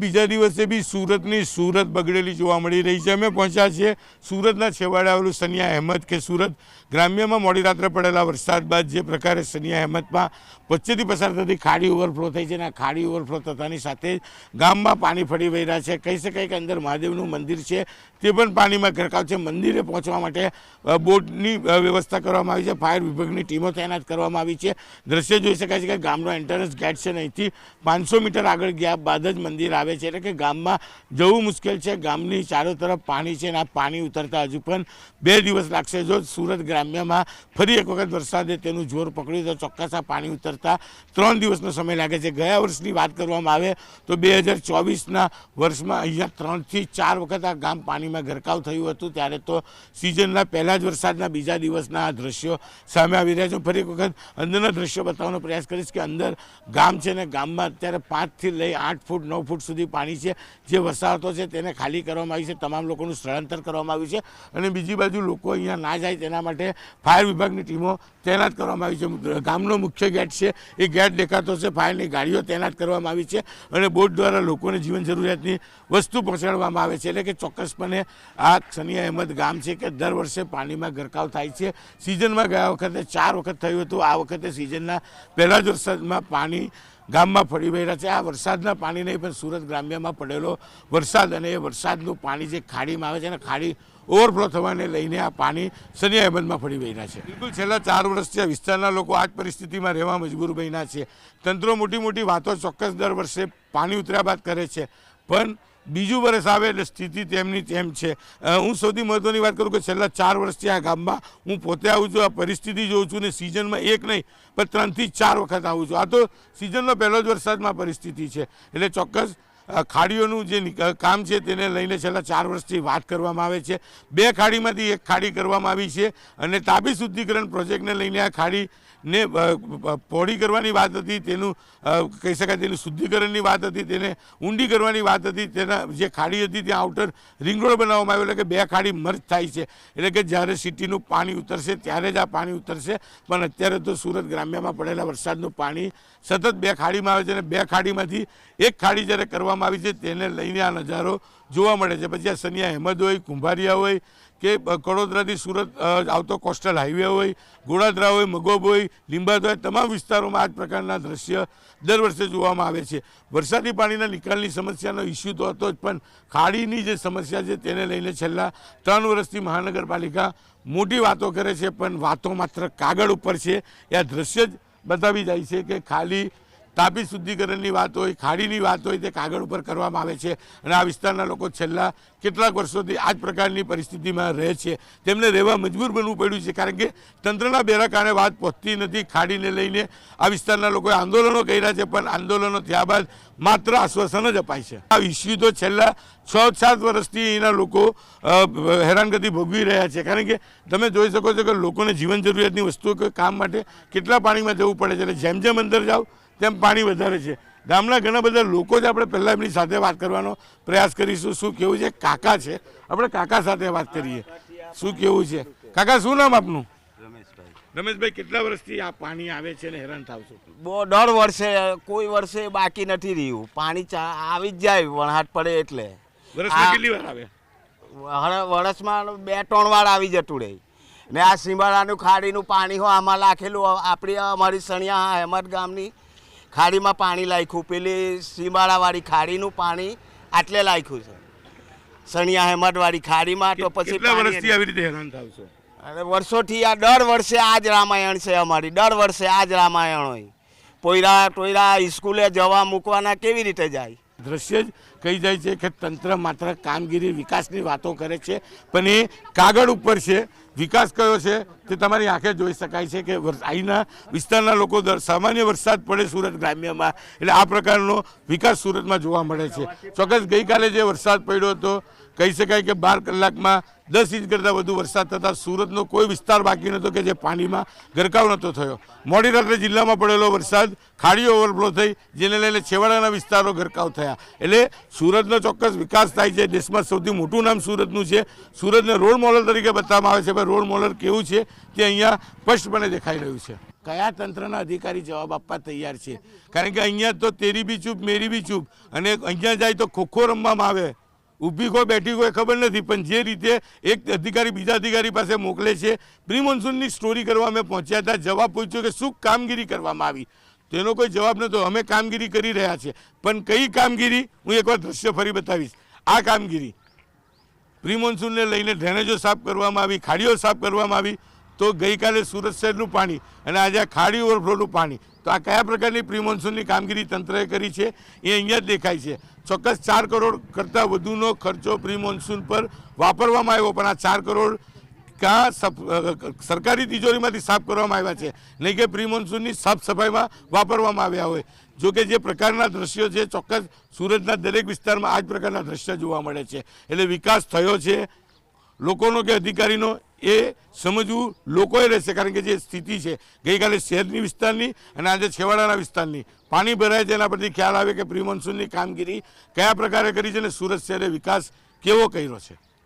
બીજા દિવસે બી સુરતની સુરત બગડેલી જોવા મળી રહી છે। અમે પહોંચ્યા છીએ સુરતના છેવાડે આવેલું સનિયા અહેમદ કે સુરત ગ્રામ્યમાં મોડી રાત્રે પડેલા વરસાદ બાદ જે પ્રકારે સનિયા અહેમદમાં વચ્ચેથી પસાર થતી ખાડી ઓવરફ્લો થઈ છે અને આ ખાડી ઓવરફ્લો થતાની સાથે ગામમાં પાણી ફરી વહી રહ્યા છે। કહી શકાય કે અંદર મહાદેવનું મંદિર છે તે પણ પાણીમાં ગરકાવ છે। મંદિરે પહોંચવા માટે બોટની વ્યવસ્થા કરવામાં આવી છે, ફાયર વિભાગની ટીમો તૈનાત કરવામાં આવી છે। દ્રશ્ય જોઈ શકાય છે કે ગામનો એન્ટ્રન્સ ગેટ છે, અહીંથી 500 મીટર આગળ ગયા બાદ જ મંદિર આવે છે, એટલે કે ગામમાં જવું મુશ્કેલ છે। ગામની ચારો તરફ પાણી છે અને આ પાણી ઉતરતા હજુ પણ 2 દિવસ લાગશે। જો સુરત ગ્રામ્યમાં ફરી એક વખત વરસાદે તેનું જોર પકડ્યું તો ચોક્કસ આ પાણી ઉતરતા 3 દિવસનો સમય લાગે છે। ગયા વર્ષની વાત કરવામાં આવે તો 2024ના વર્ષમાં અહીંયા 3 થી 4 વખત આ ગામ પાણીમાં ગરકાવ થયું હતું, ત્યારે તો સિઝનના પહેલા જ વરસાદના બીજા દિવસના આ દ્રશ્યો સામે આવી રહ્યા છે। ફરી એક વખત અંદરના દ્રશ્યો બતાવવાનો પ્રયાસ કરીશ કે અંદર ગામ છે ને ગામમાં અત્યારે 5 થી લઈ 8 ફૂટ 9 ફૂટ સુધી પાણી છે। જે વસાહતો છે તેને ખાલી કરવામાં આવી છે, તમામ લોકોનું સ્થળાંતર કરવામાં આવ્યું છે અને બીજી બાજુ લોકો અહીંયા ના જાય તેના માટે ફાયર વિભાગની ટીમો તૈનાત કરવામાં આવી છે। ગામનો મુખ્ય ગેટ છે એ ગેટ દેખાતો છે, ફાયરની ગાડીઓ તૈનાત કરવામાં આવી છે અને બોટ દ્વારા લોકોને જીવન જરૂરિયાતની વસ્તુ પહોંચાડવામાં આવે છે। એટલે કે ચોક્કસપણે આ સનિયા અહેમદ ગામ છે કે દર વર્ષે પાણીમાં ગરકાવ થાય છે। સિઝનમાં ગયા વખતે 4 વખત થયું હતું, આ વખતે સિઝનના પહેલા જ વરસાદમાં પાણી ગામમાં ફરી વહ્યા છે। આ વરસાદના પાણી નહીં પણ સુરત ગ્રામ્યમાં પડેલો વરસાદ અને એ વરસાદનું પાણી જે ખાડીમાં આવે છે અને ખાડી ઓવરફ્લો થવાને લઈને આ પાણી સનિયા અહેમદમાં ફરી વહ્યા છે। બિલકુલ છેલ્લા 4 વર્ષથી આ વિસ્તારના લોકો આ જ પરિસ્થિતિમાં રહેવા મજબૂર બન્યા છે। તંત્રો મોટી મોટી વાતો ચોક્કસ દર વર્ષે પાણી ઉતર્યા બાદ કરે છે, પણ બીજું વર્ષ આવે એટલે સ્થિતિ તેમની તેમ છે। હું સૌથી મહત્ત્વની વાત કરું કે છેલ્લા 4 વર્ષથી આ ગામમાં હું પોતે આવું છું, આ પરિસ્થિતિ જોઉં છું ને સિઝનમાં એક નહીં પણ 3 થી 4 વખત આવું છું। આ તો સિઝનનો પહેલો જ વરસાદમાં પરિસ્થિતિ છે, એટલે ચોક્કસ ખાડીઓનું જે કામ છે તેને લઈને છેલ્લા 4 વર્ષથી વાત કરવામાં આવે છે। 2 ખાડીમાંથી 1 ખાડી કરવામાં આવી છે અને તાપી શુદ્ધિકરણ પ્રોજેક્ટને લઈને આ ખાડીને પહોળી કરવાની વાત હતી, તેનું કહી શકાય તેનું શુદ્ધિકરણની વાત હતી, તેને ઊંડી કરવાની વાત હતી। તેના જે ખાડી હતી ત્યાં આઉટર રિંગ રોડ બનાવવામાં આવ્યો, એટલે કે 2 ખાડી મર્જ થાય છે, એટલે કે જ્યારે સિટીનું પાણી ઉતરશે ત્યારે જ આ પાણી ઉતરશે। પણ અત્યારે તો સુરત ગ્રામ્યમાં પડેલા વરસાદનું પાણી સતત 2 ખાડીમાં આવે છે અને 2 ખાડીમાંથી 1 ખાડી જ્યારે કરવામાં આવી છે તેને લઈને આ નજારો જોવા મળે છે। પછી આ સનિયા અહેમદ હોય, કુંભારિયા હોય કે કડોદરાથી સુરત આવતો કોસ્ટલ હાઈવે હોય, ગોળાદરા હોય, મગોબ હોય, લીંબાદ હોય, તમામ વિસ્તારોમાં આ જ પ્રકારના દ્રશ્ય દર વર્ષે જોવામાં આવે છે। વરસાદી પાણીના નિકાલની સમસ્યાનો ઇસ્યુ તો હતો જ, પણ ખાડીની જે સમસ્યા છે તેને લઈને છેલ્લા 3 વર્ષથી મહાનગરપાલિકા મોટી વાતો કરે છે, પણ વાતો માત્ર કાગળ ઉપર છે। એ આ દ્રશ્ય જ બતાવી જાય છે કે ખાલી તાપી શુદ્ધિકરણની વાત હોય, ખાડીની વાત હોય તે કાગળ ઉપર કરવામાં આવે છે અને આ વિસ્તારના લોકો છેલ્લા કેટલાક વર્ષોથી આ જ પ્રકારની પરિસ્થિતિમાં રહે છે। તેમને રહેવા મજબૂર બનવું પડ્યું છે, કારણ કે તંત્રના બેરા કારણે વાત પહોંચતી નથી। ખાડીને લઈને આ વિસ્તારના લોકોએ આંદોલનો કર્યા છે, પણ આંદોલનો થયા બાદ માત્ર આશ્વાસન જ અપાય છે। આ ઇસ્યુ તો છેલ્લા 6-7 વર્ષથી એના લોકો હેરાનગતિ ભોગવી રહ્યા છે, કારણ કે તમે જોઈ શકો છો કે લોકોને જીવન જરૂરિયાતની વસ્તુઓ કામ માટે કેટલા પાણીમાં જવું પડે છે, એટલે જેમ જેમ અંદર જાઓ તેમ પાણી વધારે છે। ગામના ઘણા બધા લોકો જ આપણે પહેલાં એમની સાથે વાત કરવાનો પ્રયાસ કરીશું। શું કેવું છે? કાકા છે, આપણે કાકા સાથે વાત કરીએ। શું કેવું છે કાકા? શું નામ આપનું? રમેશભાઈ, કેટલા વર્ષથી આ પાણી આવે છે ને હેરાન થાવ છો? બહુ દર વર્ષે, કોઈ વર્ષે બાકી નથી રહ્યું। પાણી આવી જ જાય વરસાદ પડે એટલે। વર્ષમાં કેટલી વાર આવે? વર્ષમાં 2-3 વાર આવી જતું રહે ને આ સીમાડાનું ખાડીનું પાણી હોય આમાં લાખેલું। આપણી અમારી સણિયા અહેમદ ગામની ખાડીમાં પાણી લાખ્યું, પેલી સીમાડાવાળી ખાડીનું પાણી આટલે લાખ્યું છે સણિયા અહેમદવાળી ખાડીમાં। તો પછી વર્ષથી આવી રીતે હેરાન થાવ છો? અને વર્ષોથી આ દર વર્ષે આ જ રામાયણ છે અમારી, દર વર્ષે આ જ રામાયણ હોય। પોયરા ટોયરા સ્કૂલે જવા મૂકવાના કેવી રીતે જાય? દ્રશ્ય જ કહી જાય છે કે તંત્ર માત્ર કામગીરી વિકાસની વાતો કરે છે, પણ એ કાગળ ઉપર છે। વિકાસ કયો છે તે તમારી આંખે જોઈ શકાય છે કે અહીંના વિસ્તારના લોકો સામાન્ય વરસાદ પડે સુરત ગ્રામ્યમાં એટલે આ પ્રકારનો વિકાસ સુરતમાં જોવા મળે છે। ચોક્કસ ગઈકાલે જે વરસાદ પડ્યો હતો કહી શકાય કે 12 કલાકમાં 10 ઇંચ કરતાં વધુ વરસાદ થતાં સુરતનો કોઈ વિસ્તાર બાકી નહોતો કે જે પાણીમાં ગરકાવ નહોતો થયો। મોડી રાત્રે જિલ્લામાં પડેલો વરસાદ ખાડીઓ ઓવરફ્લો થઈ, જેને લઈને છેવાડાના વિસ્તારો ગરકાવ થયા। એટલે સુરતનો ચોક્કસ વિકાસ થાય છે। દેશમાં સૌથી મોટું નામ સુરતનું છે। સુરતને રોલ મોડલ તરીકે બતાવવામાં આવે છે, ભાઈ રોલ મોડલ કેવું છે તે અહીંયા સ્પષ્ટપણે દેખાઈ રહ્યું છે। કયા તંત્રના અધિકારી જવાબ આપવા તૈયાર છે? કારણ કે અહીંયા તો તેરી બી ચૂપ મેરી બી ચૂપ, અને અહીંયા જાય તો ખોખો રમવામાં આવે, ઊભી કોઈ બેઠી કોઈ ખબર નથી. પણ જે રીતે એક અધિકારી બીજા અધિકારી પાસે મોકલે છે, પ્રી મોન્સૂનની સ્ટોરી કરવા અમે પહોંચ્યા હતા, જવાબ પૂછ્યો કે શું કામગીરી કરવામાં આવી, તેનો કોઈ જવાબ નહોતો. અમે કામગીરી કરી રહ્યા છીએ, પણ કઈ કામગીરી હું એકવાર દ્રશ્ય ફરી બતાવીશ. આ કામગીરી પ્રી મોન્સૂનને લઈને ડ્રેનેજો સાફ કરવામાં આવી, ખાડીઓ સાફ કરવામાં આવી. તો ગઈકાલે સુરત શહેરનું પાણી અને આજે આ ખાડી ઓવરફ્લોનું પાણી, તો આ કયા પ્રકારની પ્રી મોન્સૂનની કામગીરી તંત્રએ કરી છે એ અહીંયા જ દેખાય છે. ચોક્કસ 4 કરોડ કરતાં વધુનો ખર્ચો પ્રી મોન્સૂન પર વાપરવામાં આવ્યો, પણ આ 4 કરોડ કાં સરકારી તિજોરીમાંથી સાફ કરવામાં આવ્યા છે, નહીં કે પ્રી મોન્સૂનની સાફ સફાઈમાં વાપરવામાં આવ્યા હોય. જો કે જે પ્રકારના દ્રશ્યો છે, ચોક્કસ સુરતના દરેક વિસ્તારમાં આ જ પ્રકારના દ્રશ્ય જોવા મળે છે. એટલે વિકાસ થયો છે લોકોનો કે અધિકારીનો એ સમજવું લોકોએ રહેશે. કારણ કે જે સ્થિતિ છે ગઈકાલે શહેરની વિસ્તારની અને આજે છેવાડાના વિસ્તારની પાણી ભરાય છે, એના પરથી ખ્યાલ આવે કે પ્રી મોન્સૂનની કામગીરી કયા પ્રકારે કરી છે અને સુરત શહેરે વિકાસ કેવો કર્યો છે.